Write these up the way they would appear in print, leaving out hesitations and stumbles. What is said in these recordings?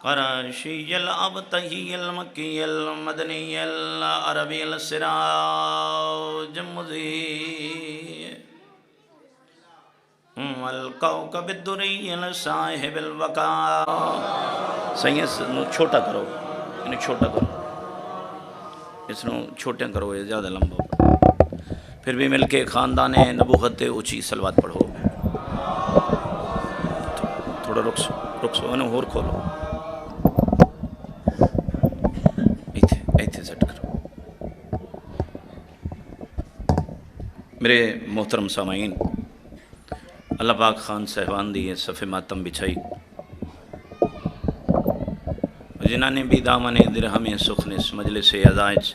قرشی الابتہی المکی المدنی العربی السراج المضیء الکوکب الدری الصاحب الوقار۔ Science نو چھوٹا کرو، انہیں چھوٹا کرو، اس نو چھوٹے کرو، یہ زیادہ لمبا پھر بھی مل کے خاندان نبوت اونچی صلوات پڑھو۔ تھوڑا رخصو انہوں ہور کھولو، ایتھے سیٹ کرو۔ میرے محترم سامعین، اللہ پاک خان صاحبان دی صف ماتم بچھائی، جنہاں نے بھی دامن درہم سخنس مجلس عزائج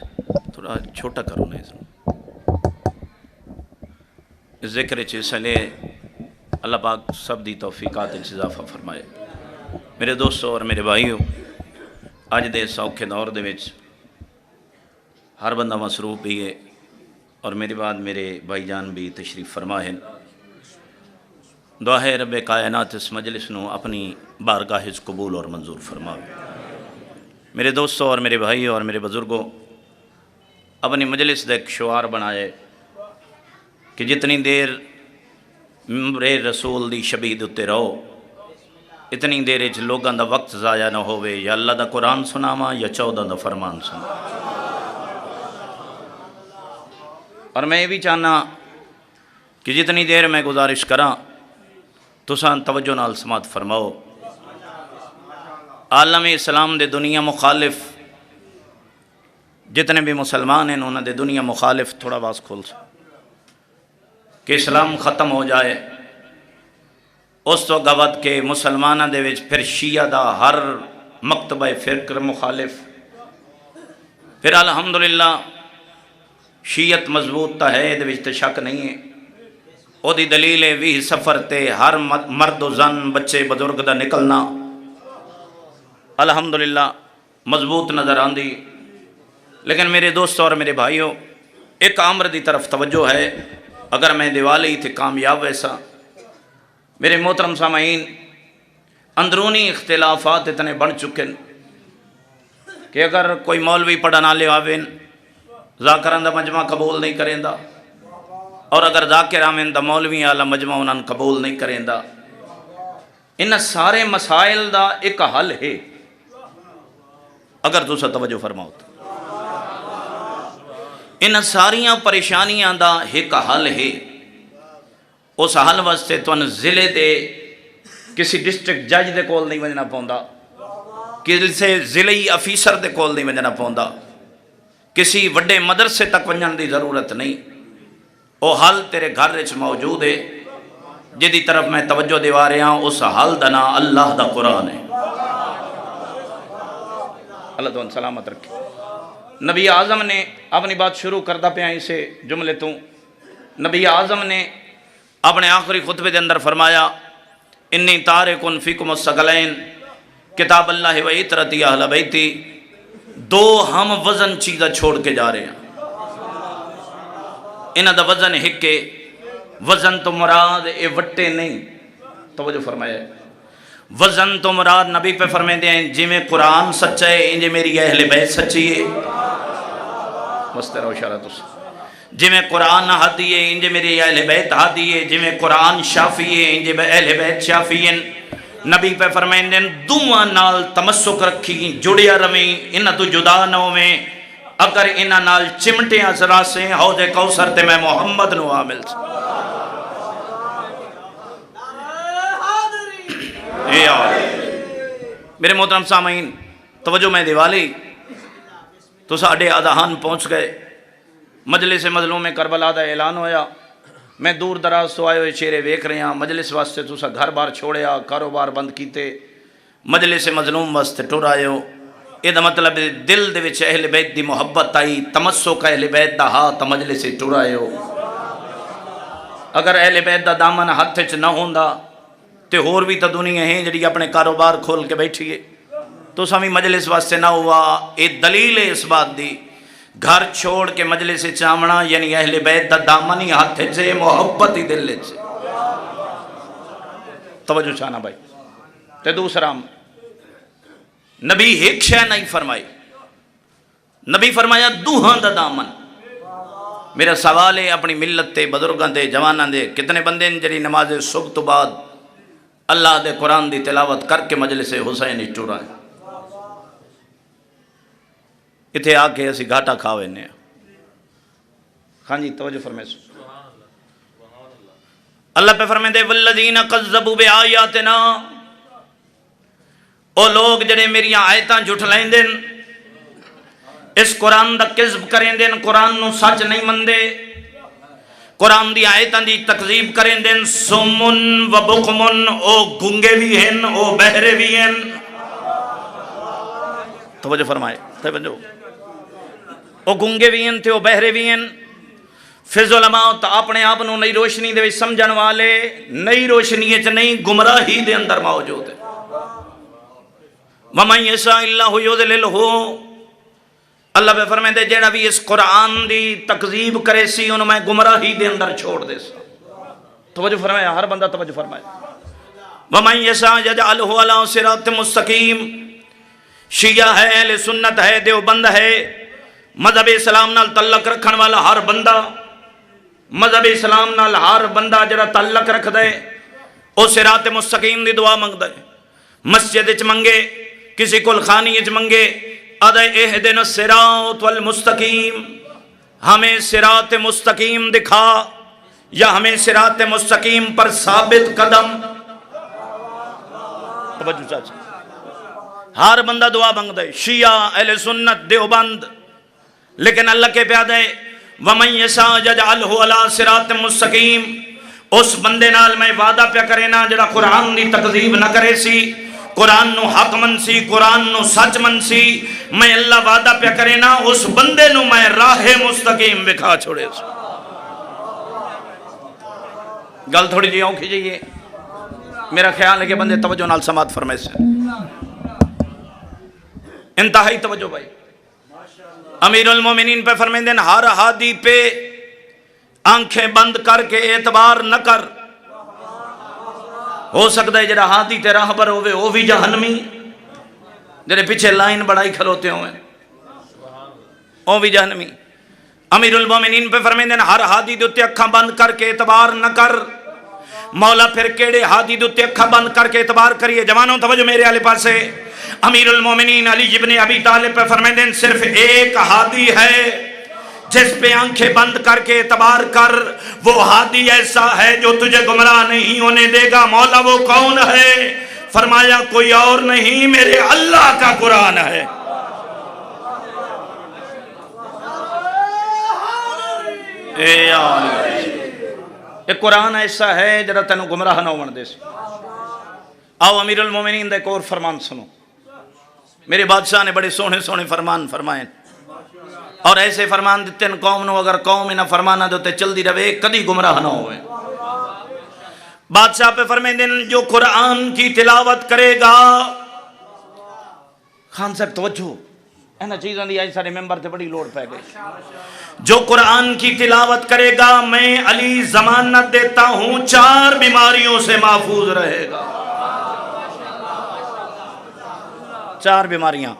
تھوڑا چھوٹا کرو نا، اس ذکر چلے اللہ پاک سب دی توفیقات اضافہ فرمائے۔ میرے دوستو اور میرے بھائیو، آج دے سوکھے دور دے وچ ہر بندہ مصروف بھی ہے، اور میرے بعد میرے بھائی جان بھی تشریف فرما ہے۔ دعا ہے رب کائنات اس مجلس نو اپنی بارگاہ قبول اور منظور فرما۔ میرے دوستوں اور میرے بھائی اور میرے بزرگوں، اپنی مجلس دا ایک شعار بنائے کہ جتنی دیر ممبر رسول دی شبید اتے رہو، اتنی دیر لوگاں دا وقت ضائع نہ ہوئے، یا اللہ دا قرآن سناواں یا 14 دا فرمان سناواں۔ اور میں یہ بھی چاہنا کہ جتنی دیر میں گزارش کراں تساں توجہ نال سماعت فرماؤ۔ عالم اسلام دے دنیا مخالف جتنے بھی مسلمان ہیں انہوں دے دنیا مخالف تھوڑا باز کھول سا کہ اسلام ختم ہو جائے، اس تو گوت کے مسلمانہ دے وچ پھر شیعہ دا ہر مکتبہ فرقہ مخالف، پھر الحمدللہ شیعت مضبوط تا ہے، دے وچ تے شک نہیں ہے۔ او دی دلیل ہے 20 سفر تے ہر مرد و زن بچے بزرگ دا نکلنا الحمدللہ مضبوط نظر آندی۔ لیکن میرے دوستوں اور میرے بھائیوں، ایک امر دی طرف توجہ ہے، اگر میں دیوالی تھے کامیاب ویسا۔ میرے محترم سامعین، اندرونی اختلافات اتنے بڑھ چکے کہ اگر کوئی مولوی پڑھنا لے آوین ذاکران دا مجمع قبول نہیں کریں دا، اور اگر ذاکر آمین دا مولوی آلہ مجمع انہاں قبول نہیں کریں دا۔ ان سارے مسائل دا ایک حل ہے، اگر تسا توجہ فرماؤ تو ان ساریاں پریشانیاں دا ایک حل ہے۔ اس حل واسطے تو ضلع دے کسی ڈسٹرکٹ جج دے کول نہیں وجنا پوندا، کسی ضلعی افیسر دے کول نہیں وجنا پوندا، کسی وڈے مدرسے تک ونجن دی ضرورت نہیں۔ وہ حل تیرے گھر وچ موجود ہے، جدی طرف میں توجہ دیوا رہا ہوں، اس حل دا نام اللہ دا قرآن ہے۔ اللہ تو سلامت رکھے۔ نبی اعظم نے اپنی بات شروع کردہ پہ اسے جملے تو، نبی اعظم نے اپنے آخری خطبے دے اندر فرمایا انی تارکن فیکم الثقلین کتاب اللہ و عطرتی اہل بیتی، دو ہم وزن چیزیں چھوڑ کے جا رہے ہیں۔ انہاں دا وزن ہکے، وزن تو مراد اے وٹے نہیں، توجہ فرمایا ہے، وزن تو مراد نبی پہ فرمائے دیں جی میں قرآن سچا ہے انجے میری اہل بیت سچی ہے، مستر و اشارت اس جی میں قرآن ہادی ہے انجے میری اہل بیت ہادی ہے، جی میں قرآن شافی ہے انجے اہل بیت شافی ہیں۔ نبی پہ فرمائے دیں دعا نال تمسک رکھی، جڑیا رمیں، انہاں تو جدا نہ ہوئے، اگر انہاں نال چمٹے ازرا سے حوض کوثر تے میں محمد نو عامل سے۔ میرے محترم سامعین، توجہ میں دیوالی تو ساڑھے آدھان پہنچ گئے، مجلس مظلوم کربلا دا اعلان ہویا۔ میں دور دراز تو آئے ہوئے چہرے ویکھ رہے ہیں، مجلس واسطے تو سا گھر بار چھوڑیا، کاروبار بند کیتے، مجلس مظلوم واسطے ٹر آئے ہو۔ یہ دا مطلب دل دے وچ اہل بیت دی محبت آئی، تمسک اہل بیت دا ہاتھ مجلس ٹر آئے ہو۔ اگر اہل بیت دا دامن ہاتھ وچ نہ ہوندا تے اور بھی تا دنیا ہیں جڑی اپنے کاروبار کھول کے بیٹھی ہے، تو سامی مجلس واسطے نہ ہوا۔ یہ دلیل ہے اس بات دی، گھر چھوڑ کے مجلس چامنا یعنی اہل بیت دا دامن ہی ہاتھ سے، محبت ہی دل سے۔ توجہ چاہنا بھائی۔ تے دوسرا نبی ایک شے نہیں فرمائی، نبی فرمایا دوہاں دا دامن۔ میرا سوال ہے اپنی ملت تے بزرگاں دے جواناں دے کتنے بندے ہیں جڑی نماز صبح تو بعد اللہ دے قرآن دی تلاوت کر کے مجلس حسین ٹورا ہے؟ اتھے آ کے اسی گھاٹا کھا وینے ہیں۔ ہاں جی توجہ فرمائے۔ اللہ پہ فرمائے دے والذین کذبوا بآیاتنا، او لوگ جڑے میری آیتاں جھٹلائیں دن، اس قرآن دا کذب کریں دن، قرآن نو سچ نہیں مندے، قرآن دی آیتاں دی تکذیب کریں دن، سمن و بکمن، او گنگے بھی ہیں او بہرے بھی ہیں۔ توجہ فرمائے، توجہ، او گنگے بھی ہیں تے او بہرے بھی ہیں۔ فض علماء تا اپنے آپ نو نئی روشنی دے سمجھن والے نئی روشنی اچ نہیں گمراہی دے اندر موجود ہے۔ وَمَن يَشَاءِ اللَّهُ يُضْلِلْهُ، اللہ پہ فرمائے دے جیڑا بھی اس قرآن دی تکذیب کرے سی انہوں میں گمراہی دے اندر چھوڑ دے سا۔ توجہ فرمائے، ہر بندہ توجہ فرمائے۔ وَمَن يَشَاء يَجْعَلْهُ عَلَىٰ صِرَاطٍ مُسْتَقِيمٍ، شیعہ ہے، اہل سنت ہے، دیوبند ہے، مذہب اسلام نال تعلق رکھن والا ہر بندہ، مذہب اسلام نال ہر بندہ جڑا تعلق رکھ دے او صراط مستقیم دی دعا منگ دے، مسجد اچ منگے، کسی کل خانی اچ منگے، ادے اہدنا الصراط المستقیم، ہمیں صراط مستقیم دکھا یا ہمیں صراط مستقیم پر ثابت قدم۔ توجہ چاچا، ہر بندہ دعا منگ دے، شیعہ، اہل سنت، دیوبند، لیکن اللہ کے پیادے وَمَن يَشَاء يَجْعَلْهُ عَلَىٰ صِرَاطٍ مُسْتَقِيمٍ، اس بندے نال میں وعدہ پیا کرے نا جڑا قرآن دی تکذیب نہ کرے سی، قرآن نو حق من سی، قرآن نو سچ من سی، میں اللہ وعدہ پیا کرے نا اس بندے نو میں راہ مستقیم بکھا چھوڑے سی۔ گل تھوڑی جی اوکھی جائیے، میرا خیال ہے کہ بندے توجہ نال سماعت فرمائے سے، انتہائی توجہ بھائی۔ امیر المومنین پہ فرمائیں دیں ہر ہادی پہ آنکھیں بند کر کے اعتبار نہ کر، ہو سکتا ہے جڑا ہادی تے راہبر ہوئے وہ بھی جہنمی، جڑے پیچھے لائن بڑائی کھلوتے ہوئے وہ بھی جہنمی۔ امیر المومنین پہ فرمائیں دیں ہر ہادی دوتے اکھاں بند کر کے اعتبار نہ کر، مولا پھر کیڑے ہادی دوتے اکھاں بند کر کے اعتبار کریے۔ جوانوں توجہ میرے والے پاس سے، امیر المومنین علی ابن ابی طالب پہ فرمائیں دیں صرف ایک ہادی ہے جس پہ آنکھیں بند کر کے اعتبار کر، وہ ہادی ایسا ہے جو تجھے گمراہ نہیں ہونے دے گا۔ مولا وہ کون ہے؟ فرمایا کوئی اور نہیں، میرے اللہ کا قرآن ہے۔ یہ قرآن ایسا ہے جڑا تینوں گمراہ نہ ہونے دے سی۔ آؤ امیر المومنین دے ایک اور فرمان سنو، میرے بادشاہ نے بڑے سونے سونے فرمان فرمائے اور ایسے فرمان دیتے ہیں قوم نو، اگر قوم انہا فرمانا دیتے چل دی رہے کدی گمراہ نہ ہوئے۔ بادشاہ پہ فرمائیں دیں جو قرآن کی تلاوت کرے گا، خان صاحب توجہ اینا چیزاں دی آئی سارے ممبر تے بڑی لوڑ پہ گئی، جو قرآن کی تلاوت کرے گا میں علی ضمانت دیتا ہوں 4 بیماریوں سے محفوظ رہے گا۔ 4 بیماریاں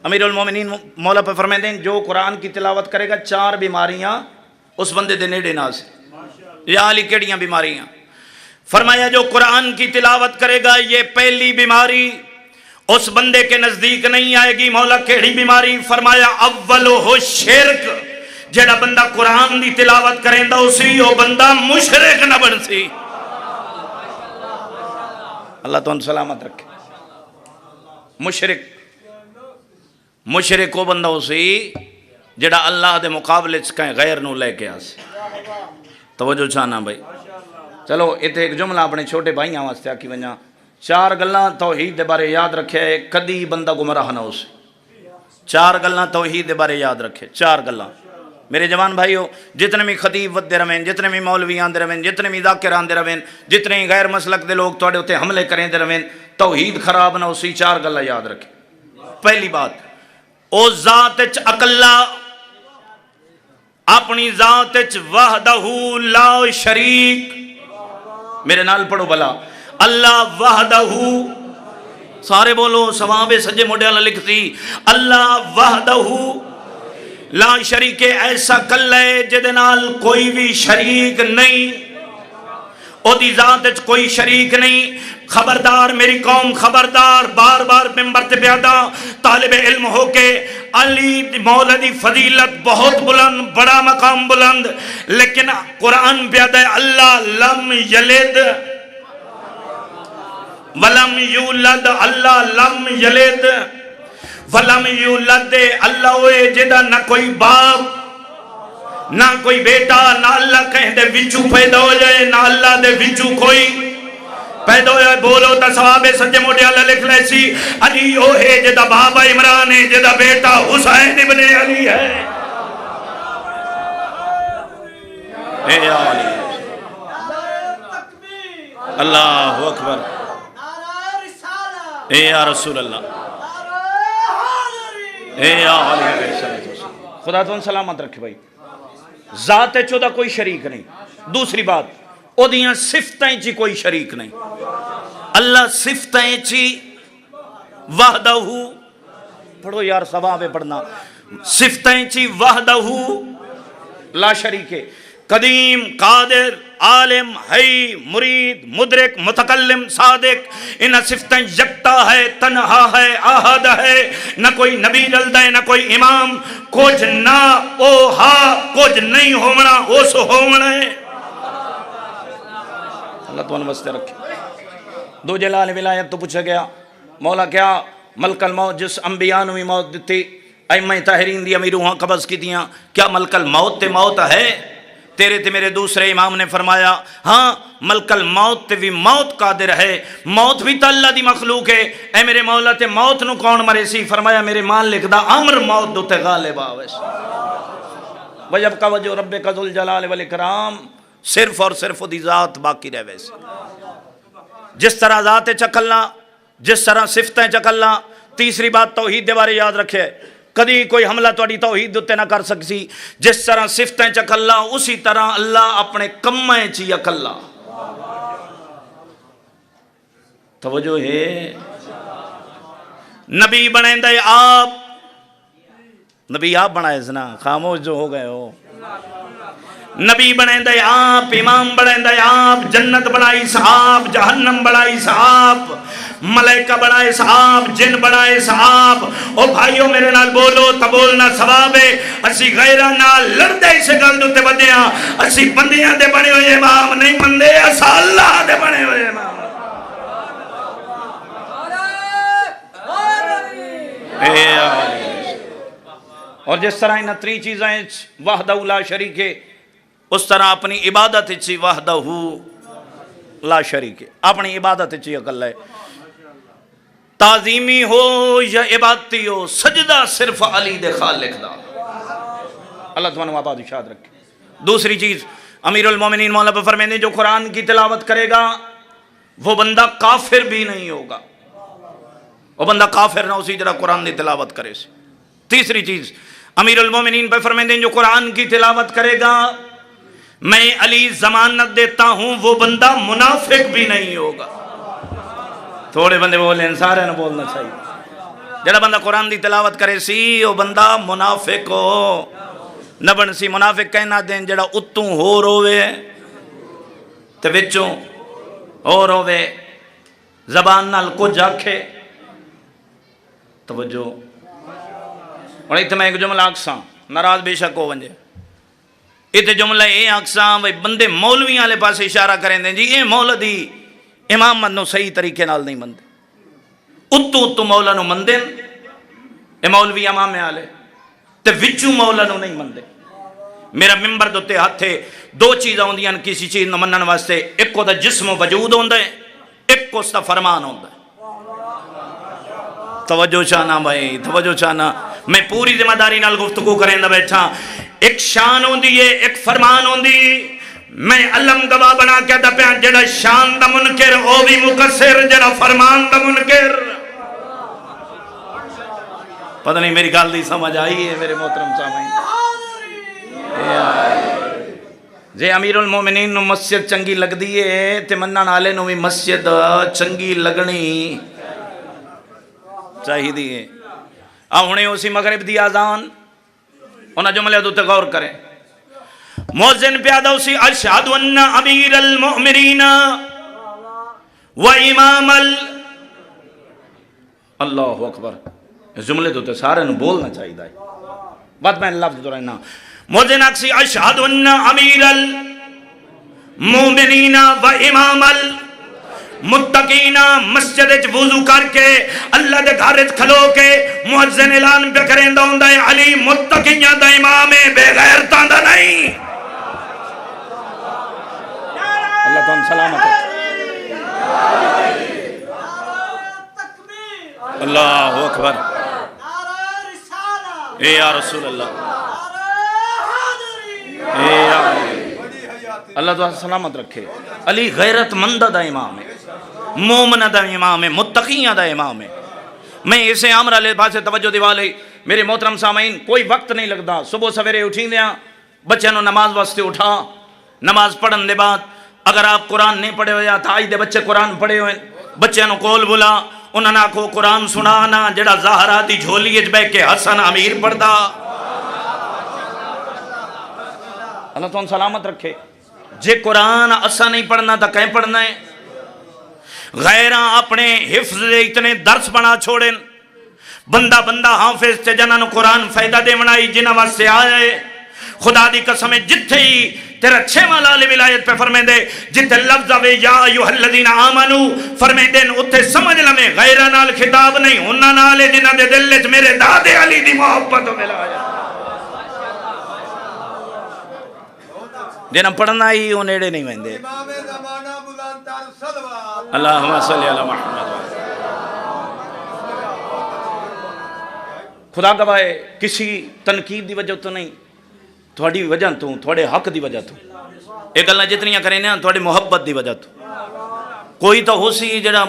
امیر المومنین مولا پہ فرمائیں دیں جو قرآن کی تلاوت کرے گا 4 بیماریاں اس بندے دے نیڑے نہ سے۔ یا علی کیڑیاں بیماریاں؟ فرمایا جو قرآن کی تلاوت کرے گا یہ پہلی بیماری اس بندے کے نزدیک نہیں آئے گی۔ مولا کیڑی بیماری؟ فرمایا اولو شرک، جڑا بندہ قرآن دی تلاوت کریں دا اسی وہ بندہ مشرک نہ بن سی۔ اللہ تو ان سلامت رکھے۔ مشرک وہ بندہ اسی جڑا اللہ دے مقابلے کہیں غیر نو لے کے آسے۔ توجہ چاہنا بھائی، چلو اتنے ایک جملہ اپنے چھوٹے بھائیاں واسطے آکی ونجا، 4 گلاں توحید دے بارے یاد رکھے، کدی بندہ گمراہ نہ ہو سے۔ 4 گلاں توحید دے بارے یاد رکھے، 4 گلاں۔ میرے جوان بھائیو، جتنے بھی خطیب ودے روین، جتنے بھی مولوی آندے روین، جتنے بھی ذاکر آندے روین، جتنے ہی غیر مسلک دے لوگ توڑے ہوتے حملے کریں دے روین، توحید خراب نہ اسی 4 گلاں یاد رکھے۔ پہلی بات، او ذات اچ اکلا، اپنی ذات اچ وحدہ لا شریک، میرے نال پڑھو بلا، اللہ وحدہ سارے بولو ثواب سجے موڈے والا لکھتی اللہ وحدہ لا شریک ایسا کل ہے جدے نال کوئی بھی شریک نہیں، او دی ذات وچ کوئی شریک نہیں۔ خبردار میری قوم خبردار، بار بار ممبر تے پیادا طالب علم ہو کے علی مولا دی فضیلت بہت بلند، بڑا مقام بلند، لیکن قرآن پیادا ہے اللہ لم یلد ولم یولد، اللہ لم یلد ولم یولد، اللہ ہوئے جدا نہ کوئی باپ نہ کوئی بیٹا، نہ اللہ کہیں دے وچو پیدا ہو جائے، نہ اللہ دے وچو کوئی پیدا ہو جائے۔ بولو تا ثواب سجے موڈے اللہ لکھ لے سی علی او ہے جدا بابا عمران ہے، جدا بیٹا حسین ابن علی ہے۔ اے علی اللہ اکبر، اے یا رسول اللہ، اے یا علی، خدا تو سلامت رکھے بھائی۔ ذات چودہ کوئی شریک نہیں۔ دوسری بات او دیاں صفتیں چی کوئی شریک نہیں۔ اللہ صفتیں چی وحدہ، پڑھو یار ثواب پڑھنا، صفتیں چی وحدہ لا شریک، قدیم قادر عالم حی مرید مدرک متکلم صادق، انہا صفتیں یکتا ہے، تنہا ہے، آہد ہے، نہ کوئی نبی جلد ہے، نہ کوئی امام، کچھ نہ او ہا کچھ نہیں ہومنا او سو ہومنا ہے۔ اللہ تو انہوں واسطے رکھے۔ دو جلال ولایت تو پوچھا گیا مولا کیا ملک الموت جس انبیاء نے موت دیتی، ائمہ طاہرین دی امیر روحاں قبض کی دیاں، کیا ملک الموت تے موت ہے؟ تیرے تے میرے دوسرے امام نے فرمایا ہاں ملک الموت تے بھی موت قادر ہے، موت بھی تا اللہ دی مخلوق ہے۔ اے میرے مولا تے موت نو کون مرے سی؟ فرمایا میرے مالک دا امر موت دو تے غالب آویس۔ وَيَبْقَى وَجْهُ رَبِّكَ ذُو الْجَلَالِ وَالْإِكْرَامِ، صرف اور صرف دی ذات باقی رہ ویسے۔ جس طرح ذات چکلنا، جس طرح صفتیں چکلنا۔ تیسری بات توحید دے بارے یاد رکھے، کدی کوئی حملہ توڑی توحید دوتے نہ کر سکسی۔ جس طرح صفتیں چکلنا اسی طرح اللہ اپنے کمیں چی اکلا۔ توجہ ہے، نبی بنائیں دے آپ، نبی آپ بنائے زنا، خاموش جو ہو گئے ہو، نبی بنائیں دے آپ، امام بنائیں دے آپ، جنت بنائی صحاب، جہنم بنائی صحاب، ملائکہ بنائے صحاب، جن بنائے صحاب۔ او بھائیو میرے نال بولو تا بولنا ثواب ہے۔ اسی غیرہ نال لڑدے سے گل دوتے بدیاں، اسی بندیاں دے بنے ہوئے امام نہیں مندے، اسا اللہ دے بنے ہوئے امام۔ اے آلی، اور جس طرح انہا تری چیزیں وحدہ لا شریک ہے، اس طرح اپنی عبادت چی وحدہ لا شریک ہے، اپنی عبادت چی اکل ہے۔ تعظیمی ہو یا عبادتی ہو، سجدہ صرف علی دے خالق دا۔ اللہ تمہارا آباد اشاد رکھے۔ دوسری چیز امیر المومنین مولا پر فرمائیں جو قرآن کی تلاوت کرے گا وہ بندہ کافر بھی نہیں ہوگا، وہ بندہ کافر نہ اسی طرح قرآن دی تلاوت کرے سے۔ تیسری چیز امیر المومنین پر فرمائیں جو قرآن کی تلاوت کرے گا میں علی ضمانت دیتا ہوں وہ بندہ منافق بھی نہیں ہوگا۔ تھوڑے بندے بولیں سارے نہ بولنا چاہیے۔ جڑا بندہ قرآن دی تلاوت کرے سی وہ بندہ منافق ہو نہ بن سی۔ منافق کہنا دیں جڑا اتوں ہو روے تے وچوں ہو روے، زبان نال کچھ آکھے۔ توجہ، اور ایتھے میں ایک جملہ آکساں، ناراض بے شک ہو ونجے، ایتھے جملہ اے آکساں بندے مولوی والے پاس اشارہ کریں دیں جی اے مولدی امام نو صحیح طریقے نال نہیں مندے، اتو مولا نو مندے، اے مولوی امام میں آلے تے وچو مولا نو نہیں مندے۔ میرا ممبر دوتے ہاتھے دو چیزاں ہوندیاں کسی چیز نو منن واسطے، ایک کو دا جسم و وجود ہوندے، ایک کو اس دا فرمان ہوندے۔ توجہ چاہنا بھائی، توجہ چاہنا، میں پوری ذمہ داری نال گفتگو کریں دا بیٹھا۔ ایک شان ہوندی ہے، ایک فرمان ہوندی، میں علم گواہ بنا کے دا پیان جڑا شان دا منکر او بھی مقصر، جڑا فرمان دا منکر۔ پتہ نہیں میری گال دی سمجھ آئی ہے میرے محترم سامعین؟ جے امیر المومنین نو مسجد چنگی لگ دی ہے تے منن والے نو بھی مسجد چنگی لگنی چاہیے ہنے اسی مغرب دی اذان انہاں جملے دے تے غور کریں مؤذن پیادہ اسی اشہد ان امیر المؤمنین و امام اللہ اکبر اس جملے دے تے سارے نوں بولنا چاہیے بات میں لفظ دہرانا مؤذن اکسی اشہد ان امیر المؤمنین و امام متقین مسجد وضو کر کے اللہ دے گھر کھلو کے مؤذن اعلان پہ کریندا ہوندا ہے علی متقیاں دا امام ہے بے غیرتاں دا نہیں اللہ تعالیٰ سلامت اللہ اکبر اے یا رسول اللہ اے یا اللہ تعالیٰ سلامت رکھے علی غیرت مند دا امام ہے مومن دا امام ہے متقیاں دا امام ہے میں اسے عامرہ لے پاسے توجہ دیوالے میرے محترم سامعین کوئی وقت نہیں لگتا صبح سویرے اٹھیں دیا بچے نو نماز واسطے اٹھا نماز پڑھن دے بعد اگر آپ قرآن نہیں پڑھے ہوئے تو آج دے بچے قرآن پڑھے ہوئے بچے نو کول بلا انہاں نا کو قرآن سنانا جڑا زہرا دی جھولی اچ بیٹھ کے حسن امیر پڑھدا اللہ تعالیٰ سلامت رکھے جے قرآن اسا نہیں پڑھنا تو کہیں پڑھنا ہے غیرہ اپنے حفظ دے اتنے درس بنا چھوڑیں بندہ حافظ تے جنہاں نو قرآن فائدہ دے منائی جنہاں واسطے آئے خدا دی قسم جتھے ہی تیرا 6 لال ولایت پہ فرمائیں دے جتھے لفظ آوے یا ایوہ الذین آمنو فرمائیں دے اتھے سمجھ لمیں غیرہ نال خطاب نہیں انہاں نالے جنہاں دے دل وچ میرے دادے علی دی محبت و ولایت جنہاں پڑھنا ہی وہ نیڑے نہیں ویندے اللہم صلی علی محمد خدا گواہ کسی تنقید دی وجہ تو نہیں تھوڑی وجہ تو تھوڑے حق دی وجہ تو ایک اللہ جتنیاں کریں نا تھوڑی محبت دی وجہ تو کوئی تو ہو سی جڑا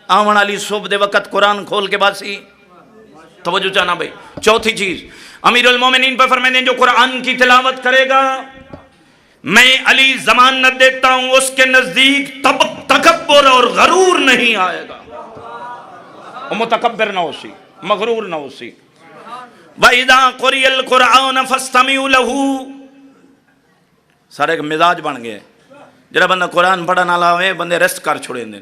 آمن علی صبح دے وقت قرآن کھول کے بعد سی توجہ چاہنا بھئی چوتھی چیز امیر المومنین پر فرمائیں جو قرآن کی تلاوت کرے گا میں علی ضمانت دیتا ہوں اس کے نزدیک تکبر اور غرور نہیں آئے گا وہ متکبر نہ ہو سی مغرور نہ ہو سی وَإِذَا قُرِئَ الْقُرْآنَ فَاسْتَمِعُوا لَهُ سارے ایک مزاج بن گئے جڑا بندہ قرآن پڑھن والا ہوئے بندے ریسٹ کر چھوڑیں دیں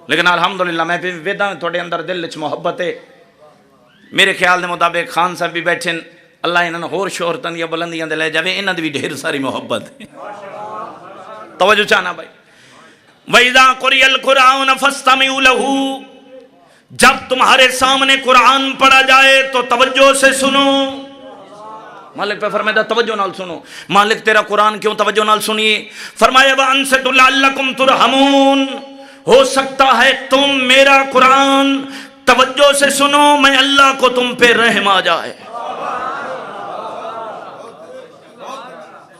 لیکن الحمدللہ میں پھر ویداں تھوڑے اندر دل وچ محبت ہے میرے خیال دے مطابق خان صاحب بھی بیٹھیں اللہ انہاں ہور شہرتاں دی بلندیاں دے لے جاوے انہاں دی بھی ڈھیر ساری محبت ہے توجہ چاہنا بھائی وَإِذَا قُرِئَ الْقُرْآنَ فَاسْتَمِعُوا لَهُ جب تمہارے سامنے قرآن پڑھا جائے تو توجہ سے سنو مالک پہ فرمائے دا توجہ نال سنو مالک تیرا قرآن کیوں توجہ نال سنیے فرمایا وَأَنْصِتُوا لَعَلَّكُمْ تُرْحَمُونَ ہو سکتا ہے تم میرا قرآن توجہ سے سنو میں اللہ کو تم پہ رحم آ جائے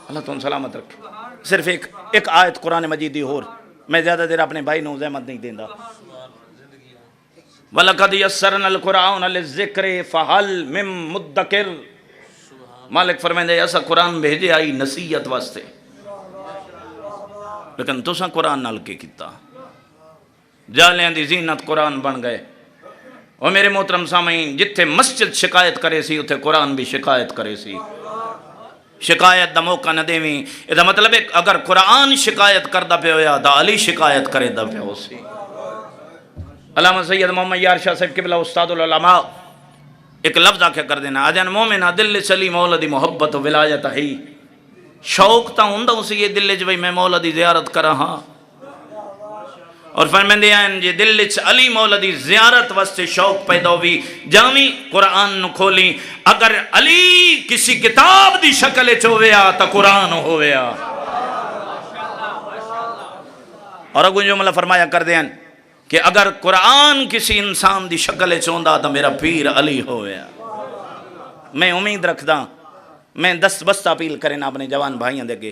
اللہ تم سلامت رکھے صرف ایک آیت قرآن مجید دی ہور میں زیادہ دیر اپنے بھائی نو زحمت نہیں دیندہ وَلَقَدْ يَسَّرْنَا الْقُرْآنَ لِلذِّكْرِ فَهَلْ مِن مُدَّكِرٍ مالک فرمائیں دے ایسا قرآن بھیجے آئی نصیحت واسطے لیکن تساں قرآن نال کے کیتا جالیاں دی زینت قرآن بن گئے اور میرے محترم سامعین جتھے مسجد شکایت کرے سی اتھے قرآن بھی شکایت کرے سی شکایت دا موقع نہ دیویں یہ مطلب ہے اگر قرآن شکایت کردہ پہ ہویا دا علی شکایت کرے دا پہ ہو سی علامہ سید محمد یار شاہ صاحب قبلہ استاد العلماء ایک لفظ آکھے کر دینا آجان مومنہ دل چلی مولا دی محبت و ولایت ہی شوق تا ہندہ اسی یہ دل چ بھئی میں مولا دی زیارت کرا ہاں اور فرمائیں دے آئین جی دل چ علی مولا دی زیارت واسطے شوق پیدا ہوئی جامی قرآن نو کھولی اگر علی کسی کتاب دی شکل چویا تا قرآن ہویا اور اگو جملہ فرمایا کر دیں کہ اگر قرآن کسی انسان دی شکل چوندہ تو میرا پیر علی ہویا میں امید رکھدا میں دست بست اپیل کرنا اپنے جوان بھائیاں دے کے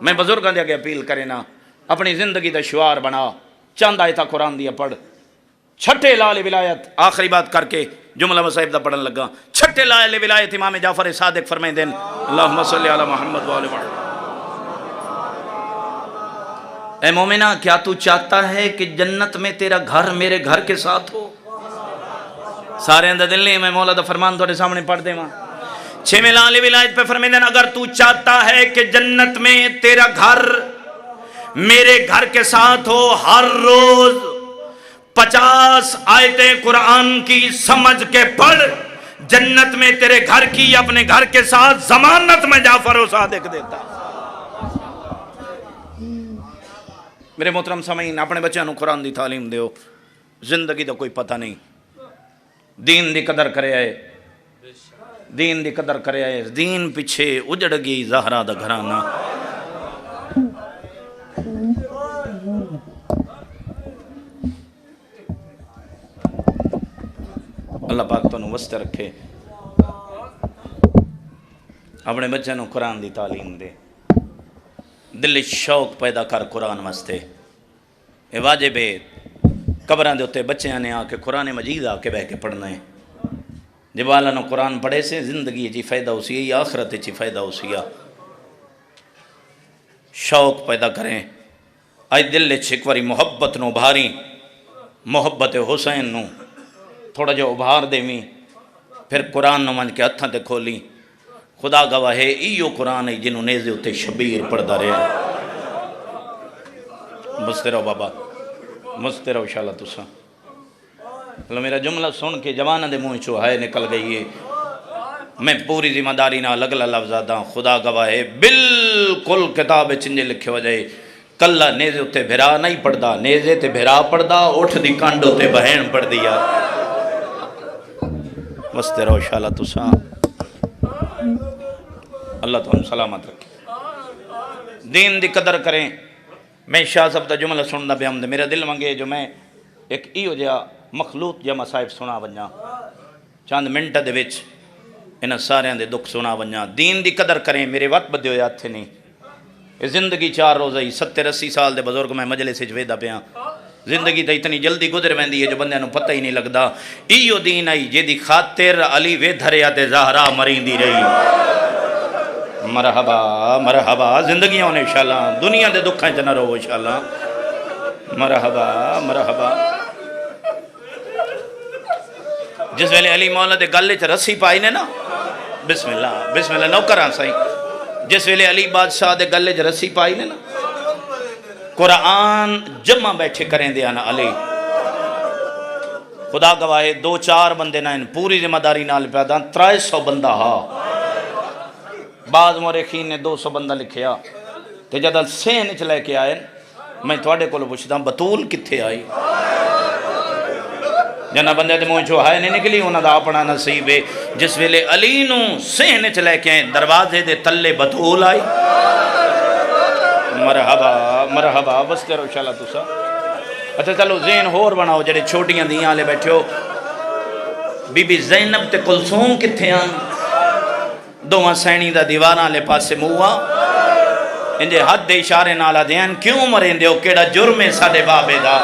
میں بزرگاں دے کے اپیل کرنا اپنی زندگی دا شعار بنا چاند آیتہ قرآن دیا پڑھ چھٹے لال ولایت آخری بات کر کے جملہ مصائب دا پڑھن لگا چھٹے لال ولایت امام جعفر صادق فرمائیں دین اللہم صلی علی محمد و آل محمد اے مومنہ کیا تو چاہتا ہے کہ جنت میں تیرا گھر میرے گھر کے ساتھ ہو سارے اندر دل نہیں، میں مولا دا فرمان تھوڑے سامنے پڑھ دے ماں۔ 6 لال ولایت پہ فرمیندے ہیں اگر تو چاہتا ہے کہ جنت میں تیرا گھر میرے گھر کے ساتھ ہو، ہر روز 50 آیتیں قرآن کی سمجھ کے پڑھ، جنت میں تیرے گھر کی اپنے گھر کے ساتھ ضمانت میں جعفر و صادق دیتا۔ میرے محترم سامعین، اپنے بچوں کو قرآن دی تعلیم دیو، زندگی دا کوئی پتہ نہیں، دین دی قدر کرے آئے، دین دی قدر کرے آئے، دین پیچھے اجڑ گئی زہرا دا گھرانہ۔ اللہ پاک تو انہوں وسط رکھے، اپنے بچوں کو قرآن دی تعلیم دے، دل شوق پیدا کر قرآن واسطے۔ یہ واجب ہے، قبران دے ہوتے بچے نے آ کے قرآن مجید آ کے بہ کے پڑھنا ہے۔ جب والا نو قرآن پڑھے سے زندگی جی فائدہ ہو سی ہے، آخرت جی فائدہ ہو سی ہے۔ شوق پیدا کریں، آئی دل ایک واری محبت نو بھاری، محبت حسین نو تھوڑا جو ابھار دیویں، پھر قرآن نو من کے ہتھاں تے کھولی۔ خدا گواہ ہے ایو قرآن ہے جنہوں نیزے ہوتے شبیر پڑھدا رہے۔ مستے رہو بابا، مستے رہو انشاءاللہ تساں۔ اللہ میرا جملہ سن کے جوانہ دے منہ چو ہائے نکل گئی ہے، میں پوری ذمہ داری نہ الگ لفظ آتا ہوں۔ خدا گواہ ہے بالکل کتاب چنجے لکھے ہو جائے، کلہ نیزے ہوتے بھرا نہیں پڑھدا، نیزے تے بھرا پڑھدا، اٹھ دی کانڈ ہوتے بہن پڑھ دیا۔ مستے رہو انشاءاللہ تساں، اللہ تو ہم سلامت رکھے۔ دین دی قدر کریں۔ میں شاہ صاحب دا جملہ سننا بیام دے، میرا دل منگے جو میں ایک ایو جا مخلوط جا مصائب سنا ونجا، چاند منٹ دے وچ انہاں سارے دے دکھ سنا ونجا۔ دین دی قدر کریں، میرے وقت بدے ہوئے ہاتھ نہیں، یہ زندگی 4 روز ہی 70-80 سال دے بزرگ میں مجلس سے جویدہ پیاں۔ زندگی تا اتنی جلدی گزر ویندی ہے جو بندے نو پتہ ہی نہیں لگدا۔ ایو دین آئی جے دی خاطر علی وے دھریا تے زہرا مریندی رہی۔ مرحبا مرحبا، زندگیاں ہونے انشاءاللہ، دنیا دے دکھائیں چنہ رہو انشاءاللہ۔ مرحبا مرحبا۔ جس ویلے علی مولا دے گلے چ رسی پائی نے نا، بسم اللہ بسم اللہ نوکراں سائیں، جس ویلے علی بادشاہ دے گلے چ رسی پائی نے نا، قرآن جمع بیٹھے کریں دے آنا علی۔ خدا گواہ 2-4 بندے نہ ان پوری ذمہ داری نال پیدا 300 بندہ ہا۔ بعض مورخین نے 200 بندہ لکھیا تے جدہ سین چ لے کے آئے، میں تھوڑے کو پوچھتا بطول کتھے آئی؟ جنہ بندے دے منہ چو ہائے نہیں نکلی، انہاں دا اپنا نصیب ہے۔ جس ویلے علی نو سین چ لے کے آئے، دروازے دے تلے بطول آئی۔ مرحبا مرحبا، بس کرو انشاءاللہ تسا۔ اچھا چلو ذہن ہور بناؤ، جڑے چھوٹیاں دیاں لے بیٹھے ہو، بی بی زینب تے کلثوم کتھے آن؟ دوہاں سینی دا دیواراں لے پاسے موہا، انجے حد دے اشارے نالا دیان کیوں مرین دیو، کیڑا جرم ہے ساڑے بابے دا۔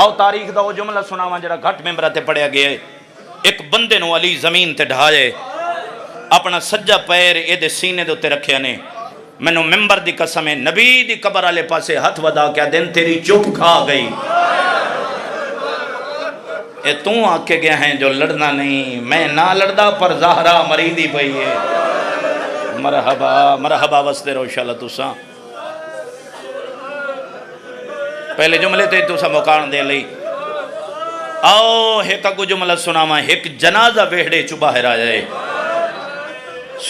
آؤ تاریخ دا وہ جملہ سناواں جڑا گھٹ ممبرہ تے پڑھیا گیا ہے۔ ایک بندے نو علی زمین تے ڈھائے، اپنا سجا پیر اے دے سینے دے تے رکھیا نے، میں نو ممبر دی قسم ہے، نبی دی قبر آلے پاسے ہاتھ ودا کیا دن تیری چپ کھا گئی۔ اے تو آکے گیا ہیں جو لڑنا نہیں، میں نہ لڑدا پر زہرا مریدی پئی ہے۔ مرحبا مرحبا، وستے رو انشاءاللہ تساں۔ پہلے جملے تے تساں مکان دے لئی آؤ ایک اگو جملہ سناواں۔ ایک جنازہ ویڑے چو باہر آ جائے،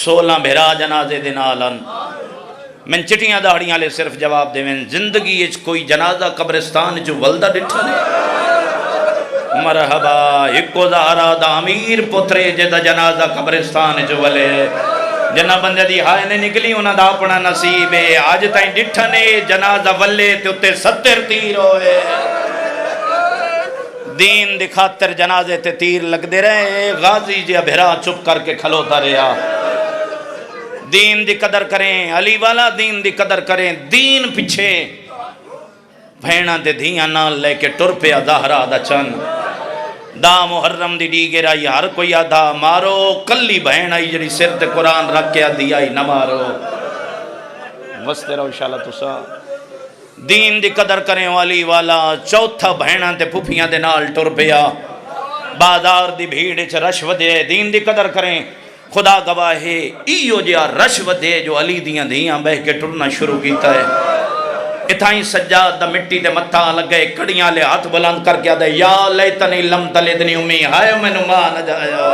16 بھرا جنازے دے نالن، میں چٹیاں داڑیاں لے صرف جواب دے میں زندگی اچ کوئی جنازہ قبرستان جو ولدہ ڈٹھا نے۔ مرحبا، ایکو زہرا دا امیر پترے جدہ جنازہ قبرستان جو ولے، جنہ بندے دی ہائے نے نکلی انہاں دا اپنا نصیب ہے۔ آج تائیں ڈٹھا نے جنازہ ولے تے اتے 70 تیر ہوئے۔ دین دی خاطر جنازے تے تیر لگ دے رہے، غازی جی بھرا چپ کر کے کھلوتا رہا۔ دین دی قدر کریں، علی والا دین دی قدر کریں، دین پچھے بھینا دے دھیاں نال لے کے ٹر پیا زہرا دا چن۔ دا محرم دی ڈیگر آئی ہر کوئی آدھا مارو، کلی بہن آئی جڑی سر تے قرآن رکھ کے آدھی آئی نہ مارو۔ وستے رہو انشاءاللہ تسا۔ دین دی قدر کریں، والی والا چوتھا بہناں تے پھوپھیاں دے نال ٹر پیا، بازار دی بھیڑ چ رشوت دے دین دی قدر کریں خدا گواہ ہے ایو جیا رشوت دے جو علی دیاں دیاں بہ کے ٹرنا شروع کیتا ہے اتھائیں سجاد دا مٹی دے متھا لگے کڑیاں لے ہاتھ بلند کر کے دے یا لیتنی لم تلدنی امی ہائے مینوں ماں نہ جایا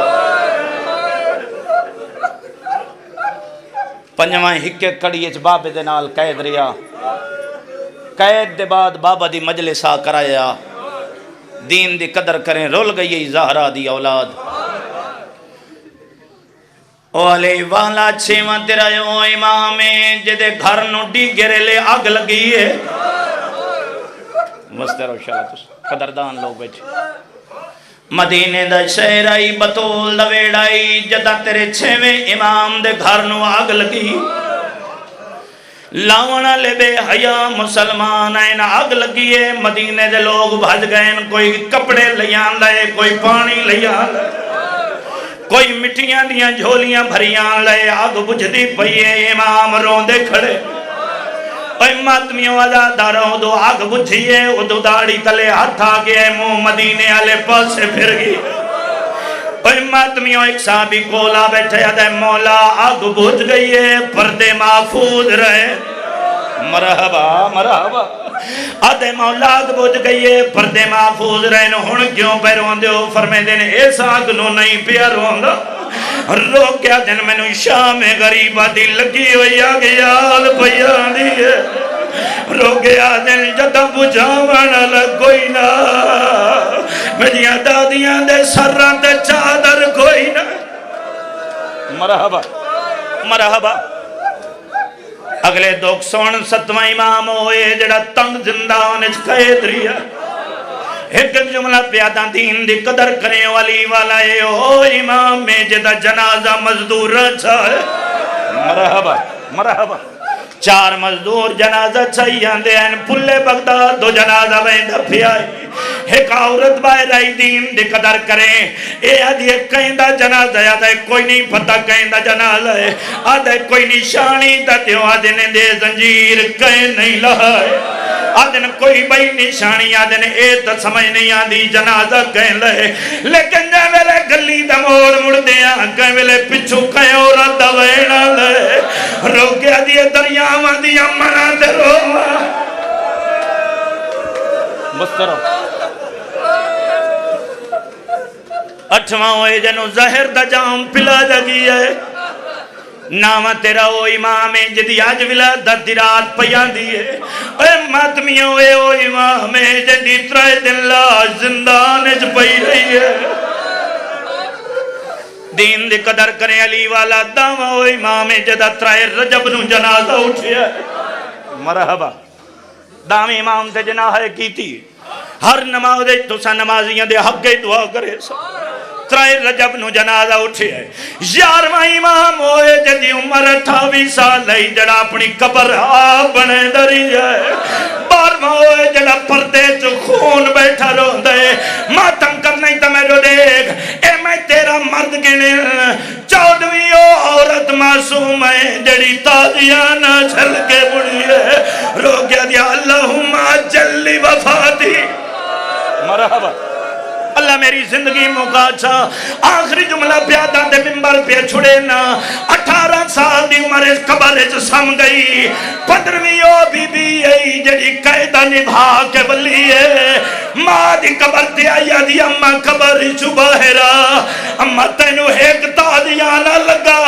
پنجواں ہکے کڑی اچ بابے دے نال قید رہیا قید دے بعد بابا دی مجلس آ کرایا دین دی قدر کریں رول گئی زہرا دی اولاد او علی والا چھواں تیرا یوں امام جدے گھر نو ڈی گرے لے آگ لگی ہے مستر و شاہ قدردان لوگ بیٹھے مدینے دا شہر آئی بطول دا ویڑائی جدا تیرے چھویں امام دے گھر نو آگ لگی لاونا لے بے حیا مسلمان آئین آگ لگی ہے مدینے دے لوگ بھج گئے کوئی کپڑے لیان لائے کوئی پانی لیان لائے کوئی مٹیاں دیاں جھولیاں بھریاں لائے آگ بجھ دی پئیے امام روندے کھڑے اے ماتمیوں عزاداروں دو آگ بجھئے ادو داڑی تلے ہاتھ آگئے منہ مدینے والے پاسے پھر گئی اے ماتمیوں ایک صحابی کولا بیٹھے دے مولا آگ بجھ گئی ہے پردے محفوظ رہے مرحبا مرحبا آدھے مولا آگ بجھ گئی ہے پردے محفوظ رہے ہن کیوں پہ روندے ہو فرمے دینے ایس آگ نو نہیں پیا روندا رو کیا دن میں نو شام غریبہ دی لگی ہوئی آگے یاد پیان دیئے رو گیا دن جدہ بجھاوانا لگوئی نا میریاں دادیاں دے سران دے چادر کوئی نا مرحبا مرحبا اگلے 267 امام ہوئے جڑا تنگ زندان اچ قید ریا ایک جملہ پیادہ دین دی قدر کریں والی والا اے او امام میں جدہ جنازہ مزدور رچا ہے مرحبا مرحبا 4 مزدور جنازہ چاہیاں دے ہیں پلے بغداد 2 جنازہ بیندہ پیائی ایک عورت باہر آئی دین دی قدر کریں اے آدھی ایک کہیں دا جنازہ ہے آدھا کوئی نہیں پتہ کہیں دا جنازہ ہے آدھا کوئی نشانی دا دیو آدھے نے دے زنجیر کہیں نہیں لہائے آدھن کوئی بھئی نشانی آدھن اے تا سمجھ نہیں آدھی جنازہ کہیں لے لیکن جائے ویلے گلی دا موڑ مڑ دیا کہیں ویلے پچھو کہیں اور دوینا لے رو گیا دیئے دریاوہ دیا منا دے روما مسترہ 8واں ہوئے جنو زہر دا جام پلا جگی ہے نام تیرا او امام جدی آج ولادت دی رات پیان دیئے اے ماتمیوں اے او امام جدی 3 دن لاش زندان اچ پئی رہی ہے دین دی قدر کریں علی والا داما او امام جدہ 3 رجب نو جنازہ اٹھیا مرحبا دام امام تے جناح کی تھی ہر نماز دے تو سا نمازیاں دے حق گئی دعا کرے سا 3 رجب نو جنازہ اٹھے ہے 11واں امام ہوئے جدی عمر 28 سال لئی جڑا اپنی قبر بنے دری جائے 12واں ہوئے جڑا پردے چو خون بیٹھا رو دے ماتم کر نہیں تا میں جو دیکھ اے میں تیرا مرد گنے 14ویں عورت معصوم ہے جڑی تازیانہ چھل کے بڑی ہے رو گیا دیا اللہم جلی وفاتی مرحبا اللہ میری زندگی مقاچا آخری جملہ پیادہ دے ممبر پہ چھڑے نا 18 سال دی عمر اس قبر اچ سم گئی 15ویں او بی بی ای جڑی قیدہ نبھا کے ولی ہے ماں دی قبر تے آیا دی اممہ قبر چو باہرہ اممہ تینو ایک تادیانہ لگا